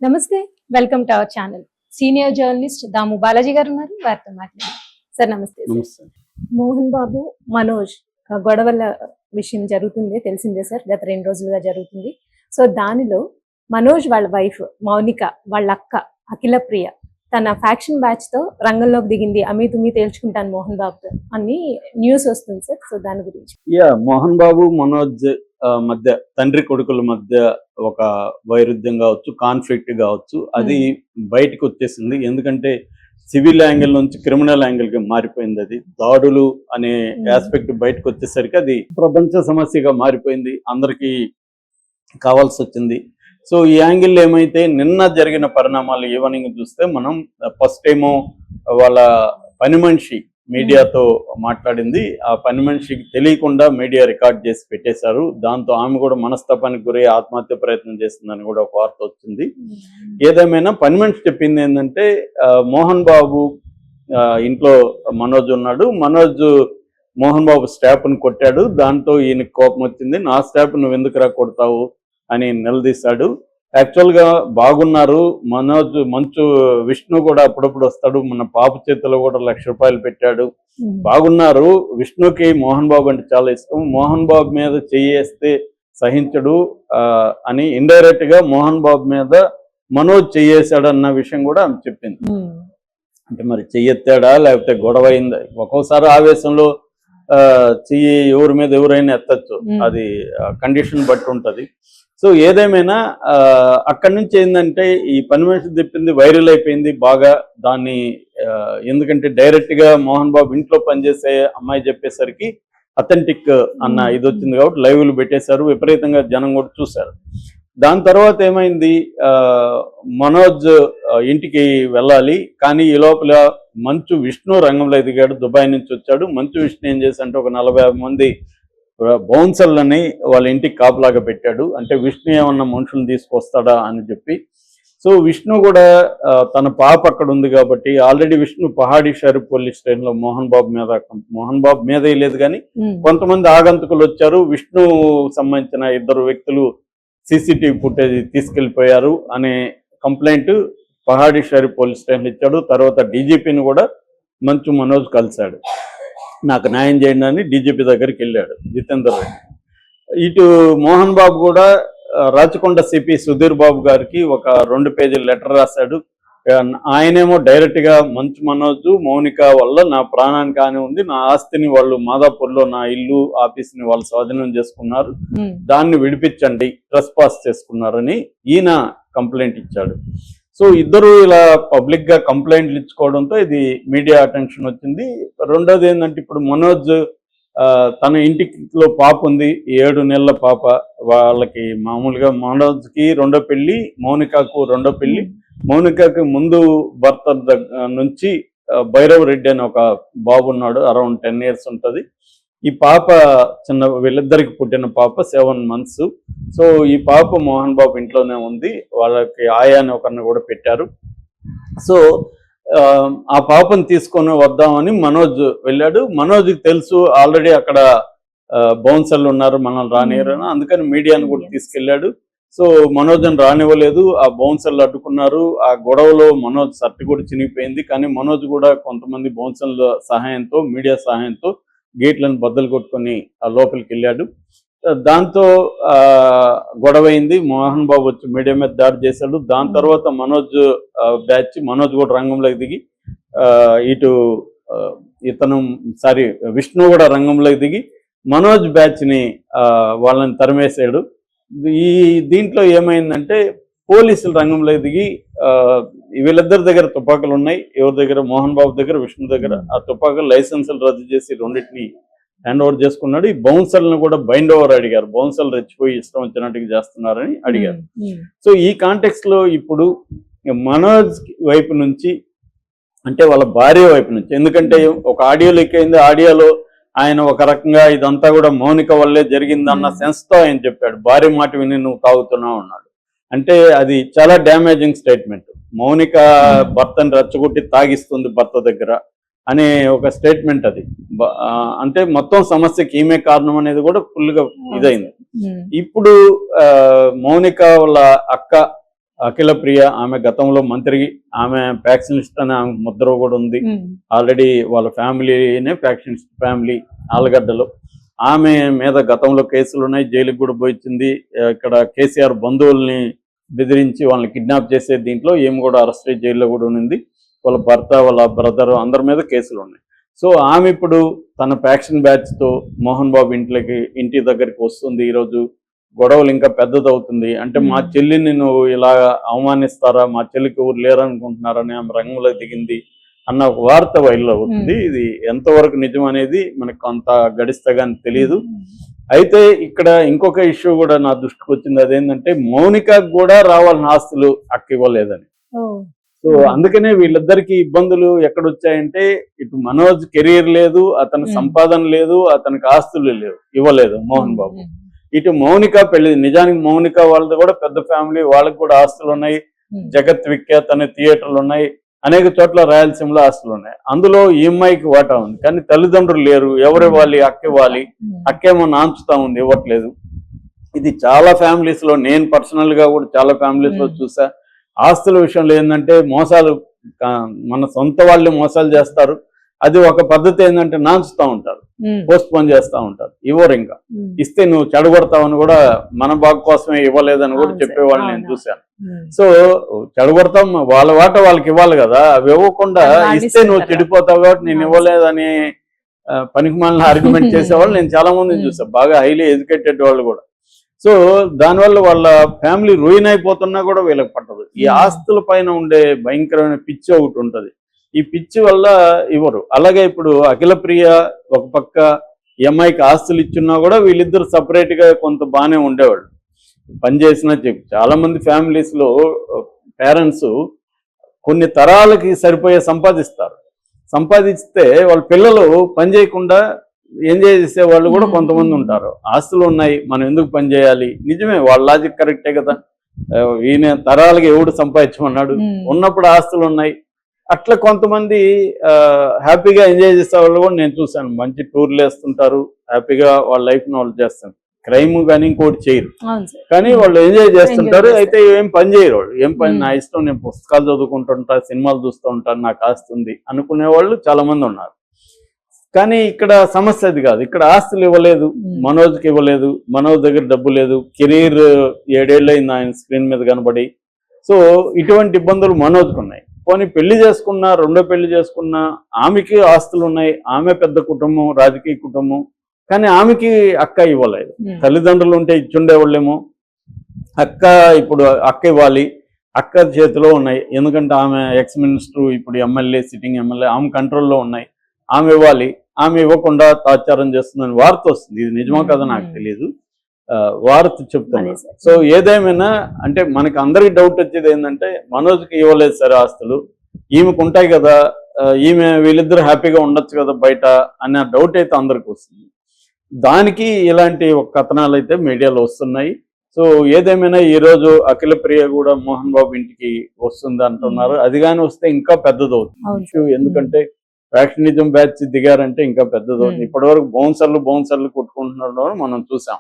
నమస్తే, welcome to our channel. Senior journalist Damu Balaji garu ఉన్నారు, వారితో మాట్లాడారు. సార్ నమస్తే. మోహన్ బాబు మనోజ్ గొడవల విషయం జరుగుతుంది, తెలిసిందే సార్, గత 2 రోజులుగా జరుగుతుంది. సో దానిలో మనోజ్ వాళ్ళ వైఫ్ మౌనిక, వాళ్ళ అక్క అఖిల ప్రియ తన ఫ్యాక్షన్ బ్యాచ్ తో రంగంలోకి దిగింది. అమీ తేల్చుకుంటాను మోహన్ బాబుతో అని న్యూస్ వస్తుంది సార్. సో దాని గురించి మోహన్ బాబు మనోజ్ మధ్య, తండ్రి కొడుకుల మధ్య ఒక వైరుధ్యం కావచ్చు, కాన్ఫ్లిక్ట్ కావచ్చు, అది బయటకు వచ్చేసింది. ఎందుకంటే సివిల్ యాంగిల్ నుంచి క్రిమినల్ యాంగిల్ కి మారిపోయింది. అది దాడులు అనే ఆస్పెక్ట్ బయటకు వచ్చేసరికి అది ప్రపంచ సమస్యగా మారిపోయింది, అందరికీ కావాల్సి వచ్చింది. సో ఈ యాంగిల్ ఏమైతే నిన్న జరిగిన పరిణామాలు ఈవినింగ్ చూస్తే మనం ఫస్ట్ ఏమో వాళ్ళ పని మనిషి మీడియాతో మాట్లాడింది. ఆ పని మనిషికి తెలియకుండా మీడియా రికార్డ్ చేసి పెట్టేశారు. దాంతో ఆమె కూడా మనస్తాపానికి గురై ఆత్మహత్య ప్రయత్నం చేస్తుందని కూడా ఒక వార్త వచ్చింది. ఏదేమైనా పని మనిషి చెప్పింది ఏంటంటే, మోహన్ బాబు ఇంట్లో మనోజ్ ఉన్నాడు, మనోజ్ మోహన్ బాబు స్టాఫ్ని కొట్టాడు, దాంతో ఈయనకి కోపం వచ్చింది. నా స్టాఫ్ నువ్వు ఎందుకురా కొడతావు అని నిలదీశాడు. యాక్చువల్గా బాగున్నారు మనోజ్, మంచు విష్ణు కూడా అప్పుడప్పుడు వస్తాడు, మన పాప చేతిలో కూడా 1,00,000 రూపాయలు పెట్టాడు, బాగున్నారు. విష్ణుకి మోహన్ బాబు అంటే చాలా ఇష్టం, మోహన్ బాబు మీద చెయ్యేస్తే సహించడు అని ఇండైరెక్ట్ గా మోహన్ బాబు మీద మనోజ్ చెయ్యేశాడు అన్న విషయం కూడా ఆమె చెప్పింది. అంటే మరి చెయ్యెత్తాడా లేకపోతే గొడవ అయిందా? ఒక్కోసారి ఆవేశంలో చెయ్యి ఎవరి మీద ఎవరైనా ఎత్తచ్చు, అది కండిషన్ బట్టి ఉంటది. సో ఏదేమైనా అక్కడి నుంచి ఏంటంటే ఈ పని మనిషి చెప్పింది వైరల్ అయిపోయింది బాగా. దాన్ని ఎందుకంటే డైరెక్ట్ గా మోహన్ బాబు ఇంట్లో పనిచేసే అమ్మాయి చెప్పేసరికి అథెంటిక్ అన్న ఇది వచ్చింది కాబట్టి లైవ్లు పెట్టేశారు, విపరీతంగా జనం కూడా చూశారు. దాని తర్వాత ఏమైంది, మనోజ్ ఇంటికి వెళ్ళాలి, కానీ ఈ లోపల మంచు విష్ణు రంగంలో ఎదిగాడు, దుబాయ్ నుంచి వచ్చాడు. మంచు విష్ణు ఏం చేశాడంటే ఒక 40-50 మంది బౌన్సర్లని వాళ్ళ ఇంటికి కాపులాగా పెట్టాడు. అంటే విష్ణు ఏమన్నా మనుషులను తీసుకొస్తాడా అని చెప్పి. సో విష్ణు కూడా తన పాప అక్కడ ఉంది కాబట్టి, ఆల్రెడీ విష్ణు పహాడీ షరీఫ్ పోలీస్ స్టేషన్లో మోహన్ బాబు మీదే లేదు కానీ కొంతమంది ఆగంతుకులు వచ్చారు, విష్ణు సంబంధించిన 2 వ్యక్తులు సీసీటీవీ ఫుటేజ్ తీసుకెళ్లిపోయారు అనే కంప్లైంట్ పహాడీ షరీఫ్ పోలీస్ స్టేషన్లో ఇచ్చాడు. తర్వాత డీజీపీని కూడా మంచు మనోజ్ కలిశాడు, నాకు న్యాయం చేయండి అని డీజీపీ దగ్గరికి వెళ్ళాడు జితేందర్ రెడ్డి. ఇటు మోహన్ బాబు కూడా రాచకొండ సిపి సుధీర్ బాబు గారికి ఒక 2 పేజీల లెటర్ రాశాడు. ఆయనేమో డైరెక్ట్ గా మంచు మనోజ్ మౌనిక వల్ల నా ప్రాణానికి హాని ఉంది, నా ఆస్తిని వాళ్ళు మాదాపూర్లో నా ఇల్లు ఆఫీస్ని వాళ్ళు స్వాధీనం చేసుకున్నారు, దాన్ని విడిపించండి, ట్రెస్ పాస్ చేసుకున్నారని ఈయన కంప్లైంట్ ఇచ్చాడు. సో ఇద్దరు ఇలా పబ్లిక్ గా కంప్లైంట్లు ఇచ్చుకోవడంతో ఇది మీడియా అటెన్షన్ వచ్చింది. రెండోది ఏంటంటే, ఇప్పుడు మనోజ్ తన ఇంటిలో పాప ఉంది, 7 నెలల పాప. వాళ్ళకి మామూలుగా మనోజ్కి 2వ పెళ్లి, మౌనికకు 2వ పెళ్లి. మౌనికకి ముందు భర్త నుంచి భైరవ్ రెడ్డి అని ఒక బాబు ఉన్నాడు, అరౌండ్ 10 years ఉంటుంది. ఈ పాప చిన్న, వీళ్ళిద్దరికి పుట్టిన పాప 7 months. సో ఈ పాప మోహన్ బాబు ఇంట్లోనే ఉంది, వాళ్ళకి ఆయాని ఒకరిని కూడా పెట్టారు. సో ఆ పాపను తీసుకొని వద్దామని మనోజ్ వెళ్ళాడు. మనోజ్కి తెలుసు ఆల్రెడీ అక్కడ బౌన్సర్లు ఉన్నారు, మనల్ని రానియరు, అందుకని మీడియాను కూడా తీసుకెళ్ళాడు. సో మనోజ్ని రానివ్వలేదు, ఆ బౌన్సర్లు అడ్డుకున్నారు. ఆ గొడవలో మనోజ్ షర్ట్ కూడా చినిగిపోయింది. కానీ మనోజ్ కూడా కొంతమంది బౌన్సర్ల సహాయంతో, మీడియా సహాయంతో గేట్లను బద్దలు కొట్టుకొని ఆ లోపలికి వెళ్ళాడు. దాంతో గొడవైంది, మోహన్ బాబు వచ్చి మీడియా మీద దాడి చేశాడు. దాని తర్వాత మనోజ్ కూడా రంగంలోకి దిగి ఇటు విష్ణు కూడా రంగంలోకి దిగి మనోజ్ బ్యాచ్ని వాళ్ళని తరిమేశాడు. దీంట్లో ఏమైందంటే పోలీసులు రంగంలోకి దిగి వీళ్ళిద్దరి దగ్గర తుపాకులు ఉన్నాయి, ఎవరి దగ్గర, మోహన్ బాబు దగ్గర, విష్ణు దగ్గర. ఆ తుపాకులు లైసెన్సులు రద్దు చేసి 2టిని హ్యాండ్ ఓవర్ చేసుకున్నాడు. ఈ బౌన్సర్లను కూడా బైండ్ ఓవర్ అడిగారు, బౌన్సర్లు రెచ్చిపోయి ఇష్టం వచ్చినట్టుగా చేస్తున్నారని అడిగారు. సో ఈ కాంటెక్స్ట్ లో ఇప్పుడు మనోజ్ వైపు నుంచి, అంటే వాళ్ళ భార్య వైపు నుంచి, ఎందుకంటే ఒక ఆడియో లీక్ అయింది, ఆడియోలో ఆయన ఒక రకంగా ఇదంతా కూడా మౌనిక వల్లే జరిగిందన్న సెన్స్తో ఆయన చెప్పాడు, భార్య మాట విని నువ్వు తాగుతున్నావు అన్నాడు. అంటే అది చాలా డ్యామేజింగ్ స్టేట్మెంట్. మౌనిక భర్తని రెచ్చగొట్టి తాగిస్తుంది భర్త దగ్గర అనే ఒక స్టేట్మెంట్ అది. అంటే మొత్తం సమస్యకి ఈమె కారణం అనేది కూడా ఫుల్గా ఇదైంది. ఇప్పుడు మౌనిక వాళ్ళ అక్క అఖిల ప్రియ ఆమె గతంలో మంత్రి, ఆమె ఫ్యాక్షనిస్ట్ అనే ఆమె ముద్ర కూడా ఉంది. ఆల్రెడీ వాళ్ళ ఫ్యామిలీనే ఫ్యాక్షనిస్ట్ ఫ్యామిలీ ఆలగడ్డలో. ఆమె మీద గతంలో కేసులు ఉన్నాయి, జైలుకి కూడా పోయించింది. ఇక్కడ కేసీఆర్ బంధువుల్ని బెదిరించి వాళ్ళని కిడ్నాప్ చేసే దీంట్లో ఏమి కూడా అరెస్ట్ అయ్యి జైల్లో కూడా ఉంది. వాళ్ళ భర్త, వాళ్ళ బ్రదర్ అందరి మీద కేసులు ఉన్నాయి. సో ఆమె ఇప్పుడు తన ఫ్యాక్షన్ బ్యాచ్తో మోహన్ బాబు ఇంటి దగ్గరికి వస్తుంది. ఈరోజు గొడవలు ఇంకా పెద్దదవుతుంది. అంటే మా చెల్లిని నువ్వు ఇలా అవమానిస్తారా, మా చెల్లికి ఊరు లేరనుకుంటున్నారని ఆమె రంగంలో దిగింది అన్న ఒక వార్త వైరల్ అవుతుంది. ఇది ఎంతవరకు నిజం అనేది మనకు అంత గడిస్తే కానీ తెలియదు. అయితే ఇక్కడ ఇంకొక ఇష్యూ కూడా నా దృష్టికి వచ్చింది. అదేంటంటే మౌనికకు కూడా రావాల్సిన ఆస్తులు అక్క ఇవ్వలేదని. సో అందుకనే వీళ్ళిద్దరికి ఇబ్బందులు ఎక్కడొచ్చాయంటే, ఇటు మనోజ్ కెరీర్ లేదు, అతని సంపాదన లేదు, అతనికి ఆస్తులు లేవు, ఇవ్వలేదు మోహన్ బాబు. ఇటు మౌనిక పెళ్లి, నిజానికి మౌనిక వాళ్ళది కూడా పెద్ద ఫ్యామిలీ, వాళ్ళకి కూడా ఆస్తులు ఉన్నాయి. జగత్ విఖ్యాత్ అనే థియేటర్లు ఉన్నాయి, అనేక చోట్ల రాయలసీమలో ఆస్తులు ఉన్నాయి. అందులో ఈ అమ్మాయికి వాటా ఉంది, కానీ తల్లిదండ్రులు లేరు. ఎవరు ఇవ్వాలి? అక్క ఇవ్వాలి. అక్కేమో నాంచుతా ఉంది, ఇవ్వట్లేదు. ఇది చాలా ఫ్యామిలీస్ లో, నేను పర్సనల్ గా కూడా చాలా ఫ్యామిలీస్ లో చూసా. ఆస్తుల విషయంలో ఏంటంటే మోసాలు, మన సొంత వాళ్ళు మోసాలు చేస్తారు. అది ఒక పద్ధతి ఏంటంటే నాంచుతా ఉంటారు, పోస్ట్ పోన్ చేస్తా ఉంటారు, ఇవ్వరు. ఇంకా ఇస్తే నువ్వు చెడగొడతావని కూడా, మన బాగు కోసమే ఇవ్వలేదని కూడా చెప్పేవాళ్ళు నేను చూశాను. సో చెడగొడతాం, వాళ్ళ వాట వాళ్ళకి ఇవ్వాలి కదా, అవి ఇవ్వకుండా ఇస్తే నువ్వు చెడిపోతావు కాబట్టి నేను ఇవ్వలేదని పనికిమాలిన ఆర్గ్యుమెంట్ చేసేవాళ్ళు నేను చాలా మందిని చూసాను, బాగా హైలీ ఎడ్యుకేటెడ్ వాళ్ళు కూడా. సో దానివల్ల వాళ్ళ ఫ్యామిలీ రూయిన్ అయిపోతున్నా కూడా వీళ్ళకి పట్టదు. ఈ ఆస్తుల పైన ఉండే భయంకరమైన పిచ్చి ఒకటి ఉంటుంది. ఈ పిచ్చి వల్ల ఇవ్వరు. అలాగే ఇప్పుడు అఖిల ప్రియ ఒక పక్క ఎంఐకి ఆస్తులు ఇచ్చున్నా కూడా వీళ్ళిద్దరు సపరేట్ గా కొంత బాగానే ఉండేవాళ్ళు, పనిచేసినా చెప్పి. చాలా మంది ఫ్యామిలీస్ లో పేరెంట్స్ కొన్ని తరాలకి సరిపోయే సంపాదిస్తే వాళ్ళ పిల్లలు పని చేయకుండా ఎంజాయ్ చేసే వాళ్ళు కూడా కొంతమంది ఉంటారు. ఆస్తులు ఉన్నాయి, మనం ఎందుకు పని చేయాలి? నిజమే, వాళ్ళ లాజిక్ కరెక్టే కదా. ఈయన తరాలకి ఎవడు సంపాదించమన్నాడు? ఉన్నప్పుడు ఆస్తులు ఉన్నాయి. అట్లా కొంతమంది హ్యాపీగా ఎంజాయ్ చేసే వాళ్ళు కూడా నేను చూశాను. మంచి టూర్లు వేస్తుంటారు, హ్యాపీగా వాళ్ళ లైఫ్ని వాళ్ళు చేస్తారు. క్రైమ్ కానీ ఇంకోటి చేయరు, కానీ వాళ్ళు ఎంజాయ్ చేస్తుంటారు. అయితే ఏం పని చేయరు వాళ్ళు. ఏం పని, నా ఇష్టం, నేను పుస్తకాలు చదువుకుంటుంటా, సినిమాలు చూస్తూ ఉంటాను, నాకు ఆస్తుంది అనుకునే వాళ్ళు చాలా మంది ఉన్నారు. కానీ ఇక్కడ సమస్య అది కాదు. ఇక్కడ ఆస్తులు ఇవ్వలేదు, మనోజ్కి ఇవ్వలేదు. మనోజ్ దగ్గర డబ్బు లేదు, కెరీర్ 7 ఏళ్ళు అయింది ఆయన స్క్రీన్ మీద కనబడి. సో ఇటువంటి ఇబ్బందులు మనోజ్కి ఉన్నాయి. పోనీ పెళ్లి చేసుకున్నా, రెండో పెళ్లి చేసుకున్నా, ఆమెకి ఆస్తులు ఉన్నాయి, ఆమె పెద్ద కుటుంబం, రాజకీయ కుటుంబం, కానీ ఆమెకి అక్క ఇవ్వలేదు. తల్లిదండ్రులు ఉంటే ఇచ్చుండేవాళ్ళేమో. ఇప్పుడు అక్క ఇవ్వాలి, అక్క చేతిలో ఉన్నాయి. ఎందుకంటే ఆమె ఎక్స్ మినిస్టర్, ఇప్పుడు ఎమ్మెల్యే, సిట్టింగ్ ఎమ్మెల్యే, ఆమె కంట్రోల్లో ఉన్నాయి. ఆమె ఇవ్వాలి. ఆమె ఇవ్వకుండా తాత్సారం చేస్తుందని వార్త వస్తుంది. ఇది నిజమో కదా నాకు తెలియదు, వార్త చెప్తాను. సో ఏదేమైనా అంటే మనకి అందరికి డౌట్ వచ్చేది ఏంటంటే, మనోజ్కి ఇవ్వలేదు సరే ఆస్తులు, ఈమెకు ఉంటాయి కదా, వీళ్ళిద్దరూ హ్యాపీగా ఉండొచ్చు కదా బయట అనే డౌట్ అయితే అందరికి వస్తుంది. దానికి ఇలాంటి కథనాలు అయితే మీడియాలో వస్తున్నాయి. సో ఏదేమైనా ఈరోజు అఖిల ప్రియ కూడా మోహన్ బాబు ఇంటికి వస్తుంది అంటున్నారు. అది కానీ వస్తే ఇంకా పెద్దదవుతుంది. ఎందుకంటే ఫ్యాక్షనిజం బ్యాచ్ దిగారంటే ఇంకా పెద్దదవుతుంది. ఇప్పటివరకు బౌన్సర్లు కొట్టుకుంటున్నారు మనం చూసాం.